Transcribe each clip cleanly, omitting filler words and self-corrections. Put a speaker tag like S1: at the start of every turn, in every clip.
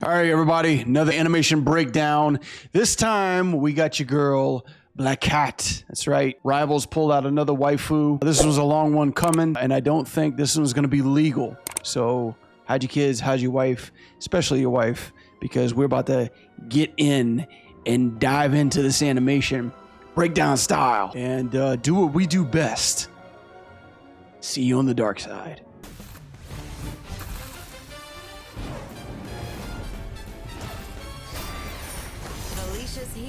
S1: All right, everybody, another animation breakdown. This time we got your girl, Black Cat. That's right. Rivals pulled out another waifu. This was a long one coming, and I don't think this one's going to be legal. So hide your kids, hide your wife, especially your wife, because we're about to get in and dive into this animation breakdown style and do what we do best. See you on the dark side.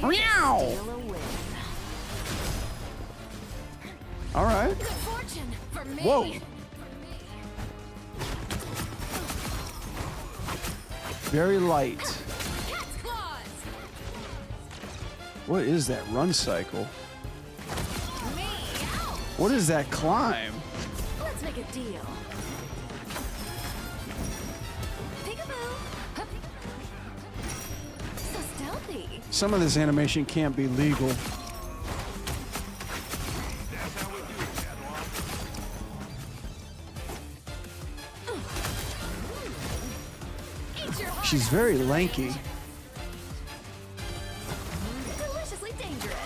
S1: Meow. All right.
S2: Good fortune for me.
S1: Whoa. Very light.
S2: Cat's claws.
S1: What is that run cycle?
S2: Me. Ow.
S1: What is that climb?
S2: Let's make a deal. Peekaboo. So stealthy.
S1: Some of this animation can't be legal.
S2: Eat your heart
S1: She's
S2: out.
S1: very lanky.
S2: Deliciously dangerous.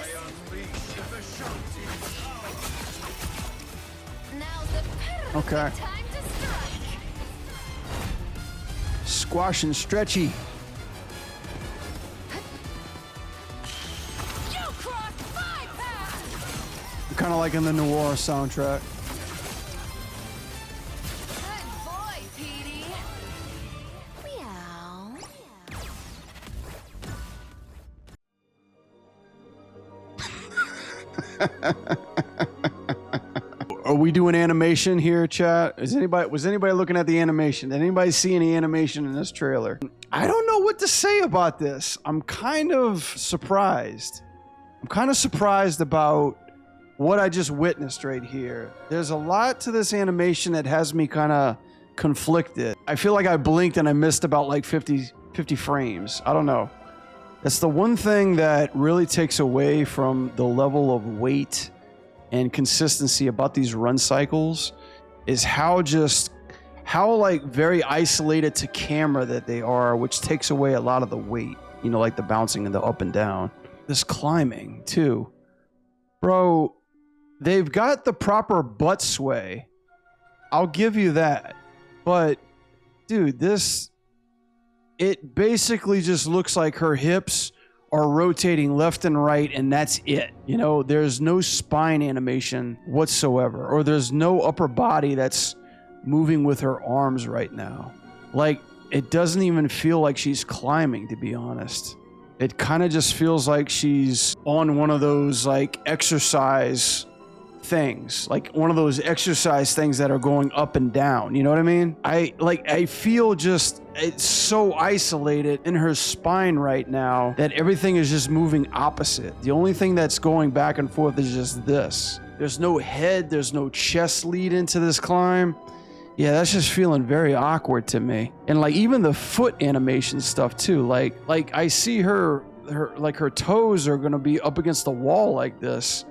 S2: Now's the perfect
S1: Okay.
S2: time to strike.
S1: Squash and stretchy.
S2: You crossed my path.
S1: I'm kind of like in the Noir soundtrack.
S2: Good boy, Petey. Meow.
S1: Are we doing animation here, chat? Was anybody looking at the animation? Did anybody see any animation in this trailer? I don't know what to say about this. I'm kind of surprised. I'm kind of surprised about what I just witnessed right here. There's a lot to this animation that has me kind of conflicted. I feel like I blinked and I missed about like 50 frames. I don't know. That's the one thing that really takes away from the level of weight and consistency about these run cycles is how like very isolated to camera that they are, which takes away a lot of the weight, you know, like the bouncing and the up and down. This climbing too. Bro, they've got the proper butt sway. I'll give you that. But dude, it basically just looks like her hips are rotating left and right, and that's it. You know, there's no spine animation whatsoever, or there's no upper body that's moving with her arms right now. Like, it doesn't even feel like she's climbing, to be honest. It kind of just feels like she's on one of those like exercise things, like one of those exercise things that are going up and down. You know what I mean? I feel just it's so isolated in her spine right now that everything is just moving opposite. The only thing that's going back and forth is just this. There's no head, there's no chest lead into this climb. Yeah, that's just feeling very awkward to me. And like even the foot animation stuff too. Like I see her toes are gonna be up against the wall like this.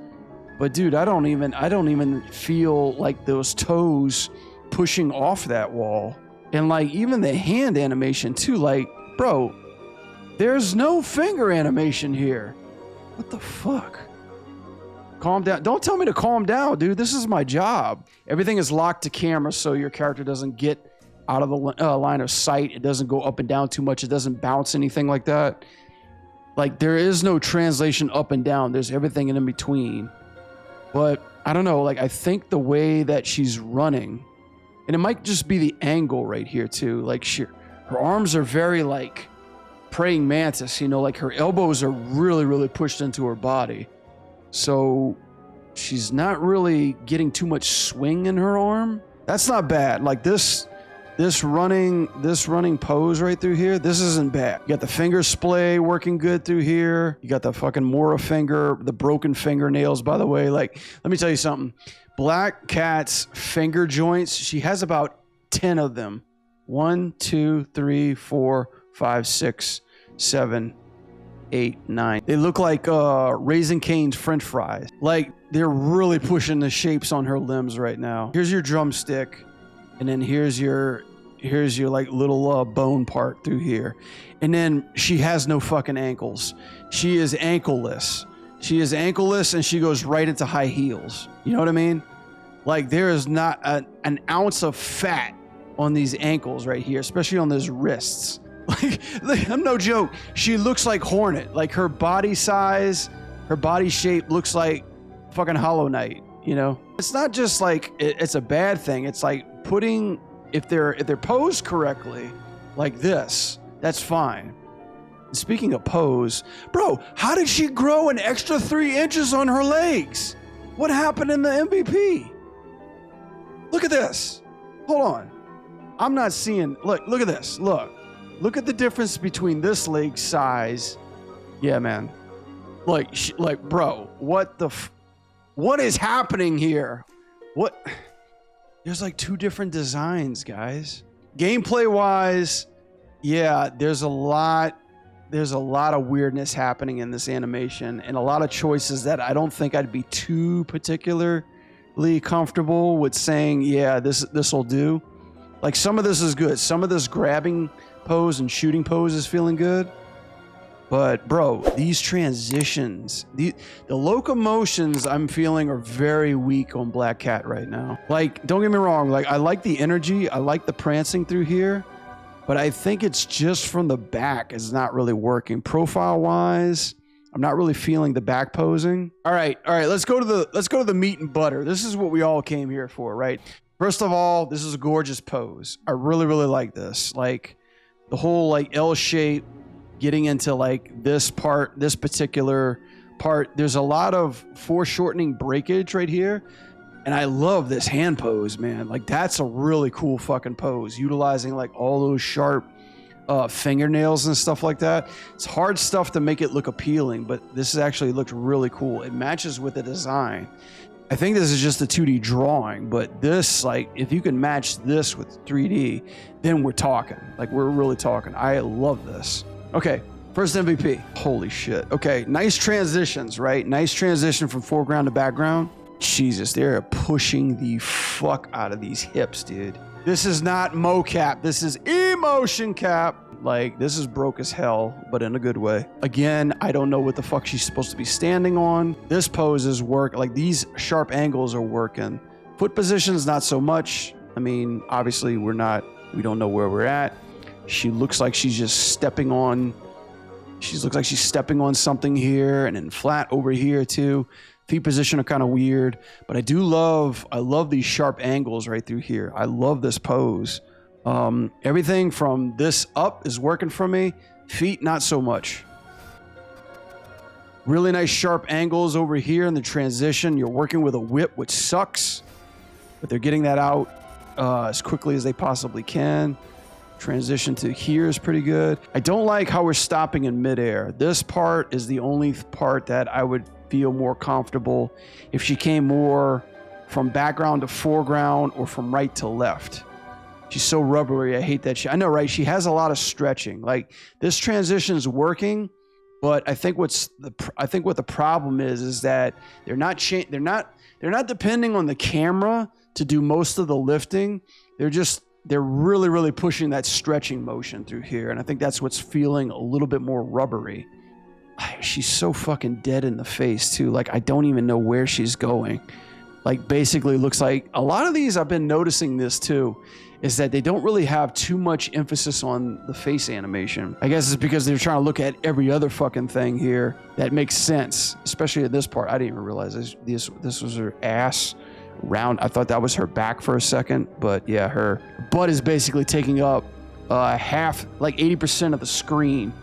S1: But dude, I don't even feel like those toes pushing off that wall. And like even the hand animation too, like, bro, there's no finger animation here. What the fuck? Calm down. Don't tell me to calm down, dude. This is my job. Everything is locked to camera so your character doesn't get out of the line of sight. It doesn't go up and down too much. It doesn't bounce, anything like that. Like there is no translation up and down. There's everything in between. But I don't know, like I think the way that she's running, and it might just be the angle right here too. Like her arms are very like praying mantis, you know, like her elbows are really, really pushed into her body. So she's not really getting too much swing in her arm. That's not bad. Like this running pose right through here, this isn't bad. You got the finger splay working good through here. You got the fucking Mora finger, the broken fingernails, by the way. Like, let me tell you something. Black Cat's finger joints, she has about 10 of them. 1, 2, 3, 4, 5, 6, 7, 8, 9. They look like Raising Cane's French fries. Like, they're really pushing the shapes on her limbs right now. Here's your drumstick. And then here's your here's your like little bone part through here. And then she has no fucking ankles. She is ankleless. She is ankleless and she goes right into high heels. You know what I mean? Like there is not an ounce of fat on these ankles right here, especially on those wrists. Like I'm no joke. She looks like Hornet. Like her body size, her body shape looks like fucking Hollow Knight, you know? It's not just like it's a bad thing. It's like putting, if they're posed correctly like this, that's fine. Speaking of pose, bro, how did she grow an extra 3 inches on her legs? What happened in the MVP? Look at this. Hold on. I'm not seeing, look at this. Look at the difference between this leg size. Yeah, man. Like, bro, what is happening here? What? There's like 2 different designs, guys. Gameplay wise, yeah, there's a lot of weirdness happening in this animation and a lot of choices that I don't think I'd be too particularly comfortable with saying, yeah, this will do. Like some of this is good. Some of this grabbing pose and shooting pose is feeling good. But bro, these transitions, the locomotions I'm feeling are very weak on Black Cat right now. Like, don't get me wrong, like I like the energy, I like the prancing through here, but I think it's just from the back is not really working. Profile wise, I'm not really feeling the back posing. All right, let's go to the meat and butter. This is what we all came here for, right? First of all, this is a gorgeous pose. I really, really like this. Like the whole like L shape, getting into like this particular part. There's a lot of foreshortening breakage right here. And I love this hand pose, man. Like that's a really cool fucking pose, utilizing like all those sharp fingernails and stuff like that. It's hard stuff to make it look appealing, but this actually looked really cool. It matches with the design. I think this is just a 2D drawing, but this, like, if you can match this with 3D, then we're talking. Like, we're really talking. I love this. Okay, first MVP. Holy shit. Okay, nice transitions, right? Nice transition from foreground to background. Jesus, they're pushing the fuck out of these hips, dude. This is not mocap. This is emotion cap. Like, this is broke as hell, but in a good way. Again, I don't know what the fuck she's supposed to be standing on. This pose is work. Like, these sharp angles are working. Foot positions, not so much. I mean, obviously, we don't know where we're at. She looks like she's just stepping on, looks like she's stepping on something here, and then flat over here, too. Feet position are kind of weird, but I love these sharp angles right through here. I love this pose. Everything from this up is working for me. Feet, not so much. Really nice sharp angles over here in the transition. You're working with a whip, which sucks, but they're getting that out as quickly as they possibly can. Transition to here is pretty good. I don't like how we're stopping in midair. This part is the only part that I would feel more comfortable if she came more from background to foreground or from right to left. She's so rubbery. I hate that. I know, right? She has a lot of stretching. Like this transition is working, but I think what the problem is that they're not depending on the camera to do most of the lifting. They're really, really pushing that stretching motion through here, and I think that's what's feeling a little bit more rubbery. She's so fucking dead in the face too. Like I don't even know where she's going. Like basically looks like a lot of these, I've been noticing this too, is that they don't really have too much emphasis on the face animation. I guess it's because they're trying to look at every other fucking thing here that makes sense, especially at this part. I didn't even realize this was her ass round. I thought that was her back for a second, but yeah, her butt is basically taking up half, like 80% of the screen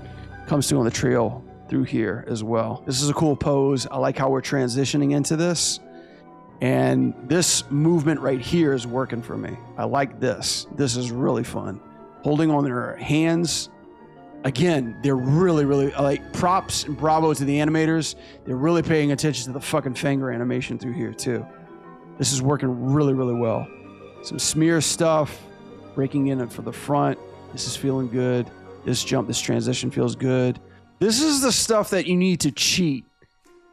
S1: comes to on the trail through here as well. This is a cool pose. I like how we're transitioning into this. And this movement right here is working for me. I like this. This is really fun. Holding on her hands. Again, they're really, really, like, props and bravo to the animators. They're really paying attention to the fucking finger animation through here too. This is working really, really well. Some smear stuff, breaking in it for the front. This is feeling good. This transition feels good. This is the stuff that you need to cheat.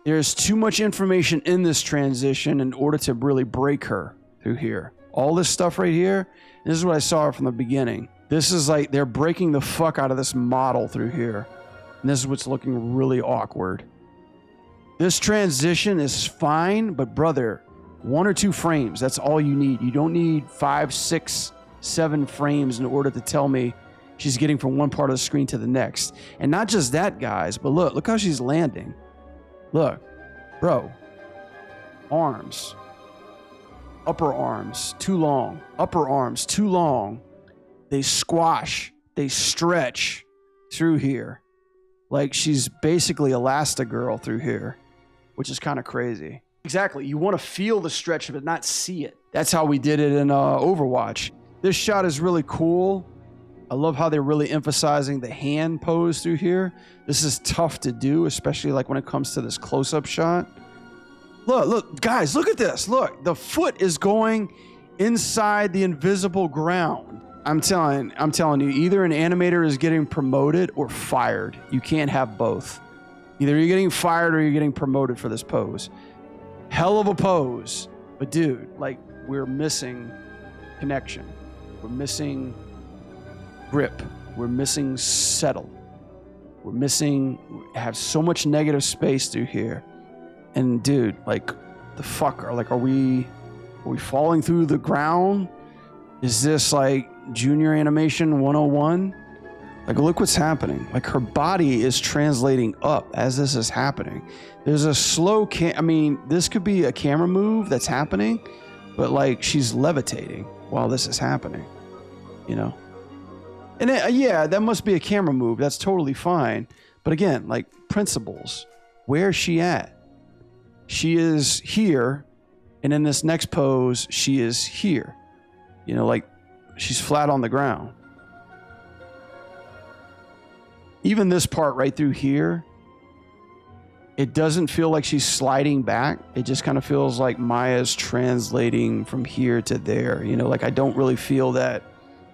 S1: There's too much information in this transition in order to really break her through here. all this stuff right here, this is what I saw from the beginning. This is like they're breaking the fuck out of this model through here. And this is what's looking really awkward. This transition is fine, but brother, 1 or 2 frames, that's all you need. You don't need 5, 6, 7 frames in order to tell me she's getting from one part of the screen to the next. And not just that, guys, but look how she's landing. Look, bro, arms, upper arms, too long, upper arms, too long. They squash, they stretch through here. Like she's basically Elastigirl through here, which is kind of crazy. Exactly. You want to feel the stretch but not see it. That's how we did it in Overwatch. This shot is really cool. I love how they're really emphasizing the hand pose through here. This is tough to do, especially like when it comes to this close-up shot. Look, guys, look at this. Look, the foot is going inside the invisible ground. I'm telling you, either an animator is getting promoted or fired. You can't have both. Either you're getting fired or you're getting promoted for this pose. Hell of a pose. But dude, like, we're missing connection. We're missing grip. We're missing settle. We have so much negative space through here. And dude, like, the fuck are we falling through the ground? Is this like junior animation 101? Like, look what's happening. Like, her body is translating up as this is happening. There's a slow I mean, this could be a camera move that's happening, but like she's levitating while this is happening, you know? And yeah, that must be a camera move. That's totally fine. But again, like, principles. Where's she at? She is here, and in this next pose, she is here. You know, like, she's flat on the ground. Even this part right through here, it doesn't feel like she's sliding back. It just kind of feels like Maya's translating from here to there. You know, like, I don't really feel that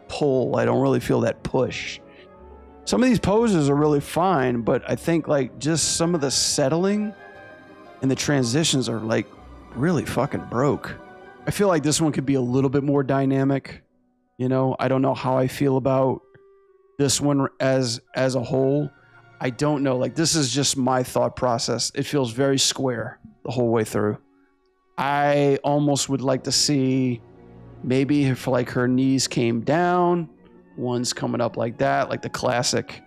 S1: pull. I don't really feel that push. Some of these poses are really fine, but I think like just some of the settling and the transitions are like really fucking broke. I feel like this one could be a little bit more dynamic. You know, I don't know how I feel about this one as a whole. I don't know. Like, this is just my thought process. It feels very square the whole way through. I almost would like to see maybe if like her knees came down, one's coming up like that, like the classic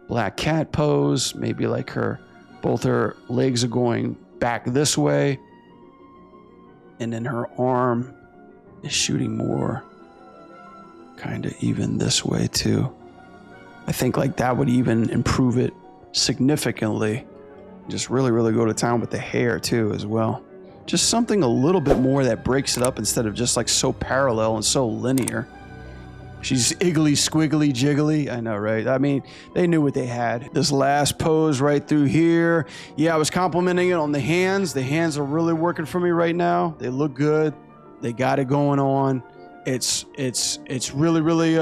S1: black cat pose. Maybe like both her legs are going back this way, and then her arm is shooting more kind of even this way too. I think like that would even improve it significantly. Just really, really go to town with the hair too as well. Just something a little bit more that breaks it up instead of just like so parallel and so linear. She's iggly, squiggly, jiggly. I know, right? I mean, they knew what they had. This last pose right through here. Yeah, I was complimenting it on the hands. The hands are really working for me right now. They look good. They got it going on. It's really, really,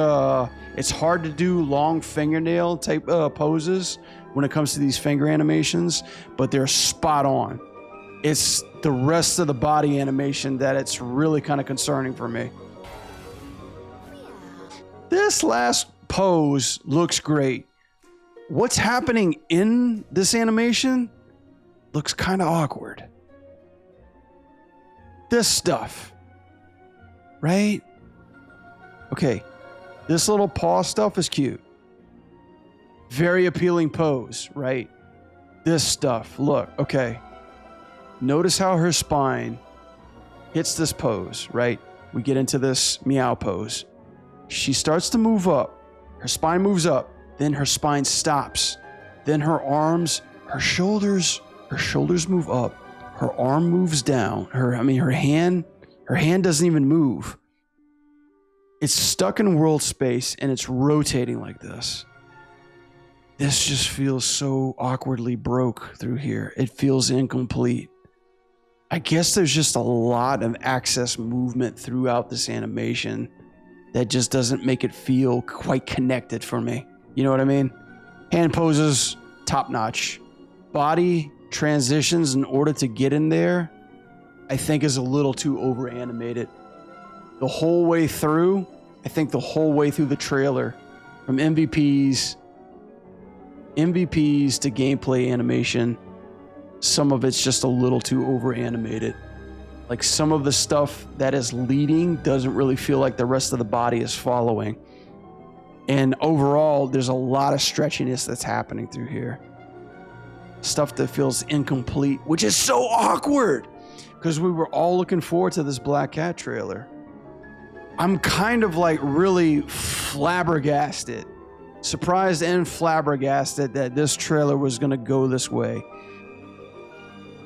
S1: it's hard to do long fingernail type poses when it comes to these finger animations, but they're spot on. It's the rest of the body animation that it's really kind of concerning for me. This last pose looks great. What's happening in this animation looks kind of awkward. This stuff, right? Okay, this little paw stuff is cute. Very appealing pose, right? This stuff, look, okay. Notice how her spine hits this pose, right? We get into this meow pose. She starts to move up. Her spine moves up. Then her spine stops. Then her arms, her shoulders move up. Her arm moves down. Her hand doesn't even move. It's stuck in world space and it's rotating like this. This just feels so awkwardly broke through here. It feels incomplete. I guess there's just a lot of access movement throughout this animation that just doesn't make it feel quite connected for me. You know what I mean? Hand poses, top notch. Body transitions in order to get in there, I think is a little too over animated. the whole way through. I think the whole way through the trailer, from MVPs to gameplay animation, some of it's just a little too over animated. Like some of the stuff that is leading doesn't really feel like the rest of the body is following. And overall, there's a lot of stretchiness that's happening through here. Stuff that feels incomplete, which is so awkward because we were all looking forward to this Black Cat trailer. I'm kind of like really flabbergasted, surprised and flabbergasted that this trailer was going to go this way.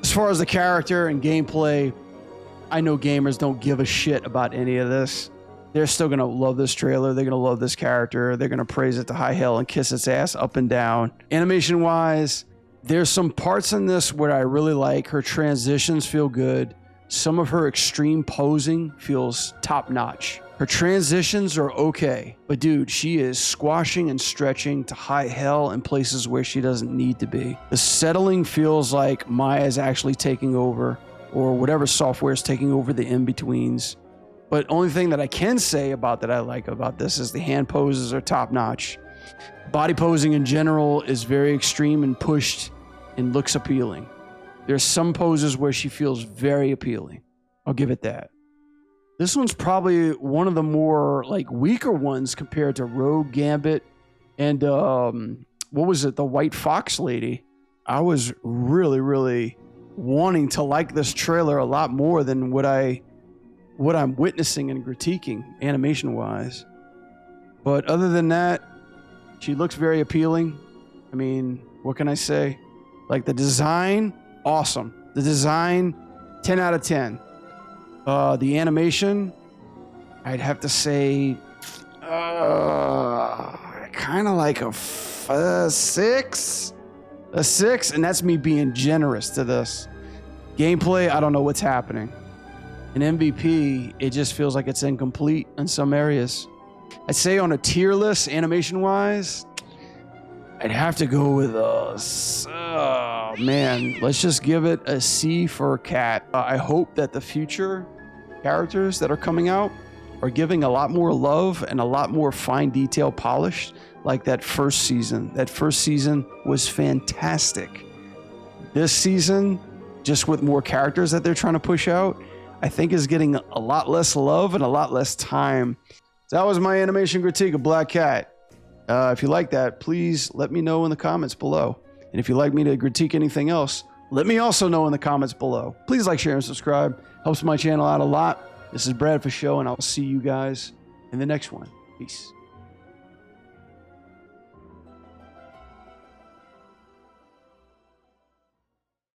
S1: As far as the character and gameplay, I know gamers don't give a shit about any of this. They're still going to love this trailer. They're going to love this character. They're going to praise it to high hell and kiss its ass up and down. Animation wise, there's some parts in this where I really like. Her transitions feel good. Some of her extreme posing feels top notch. Her transitions are okay, but dude, she is squashing and stretching to high hell in places where she doesn't need to be. The settling feels like Maya's actually taking over, or whatever software is taking over the in-betweens. But only thing that I can say about that I like about this is the hand poses are top notch. Body posing in general is very extreme and pushed and looks appealing. There's some poses where she feels very appealing. I'll give it that. This one's probably one of the more like weaker ones compared to Rogue, Gambit, and what was it? The White Fox lady. I was really wanting to like this trailer a lot more than what I'm witnessing and critiquing animation wise. But other than that, she looks very appealing. I mean, what can I say? Like the design, awesome. The design, 10 out of 10. The animation, I'd have to say, kind of like a 6. A 6, and that's me being generous to this. Gameplay, I don't know what's happening. In MVP, it just feels like it's incomplete in some areas. I'd say on a tier list, animation-wise, I'd have to go with man, let's just give it a C for Cat. I hope that the future characters that are coming out are giving a lot more love and a lot more fine detail polish like that first season. That first season was fantastic. This season, just with more characters that they're trying to push out, I think is getting a lot less love and a lot less time. So that was my animation critique of Black Cat. If you like that, please let me know in the comments below. And if you'd like me to critique anything else, let me also know in the comments below. Please like, share, and subscribe. Helps my channel out a lot. This is Brad for show, and I'll see you guys in the next one. Peace.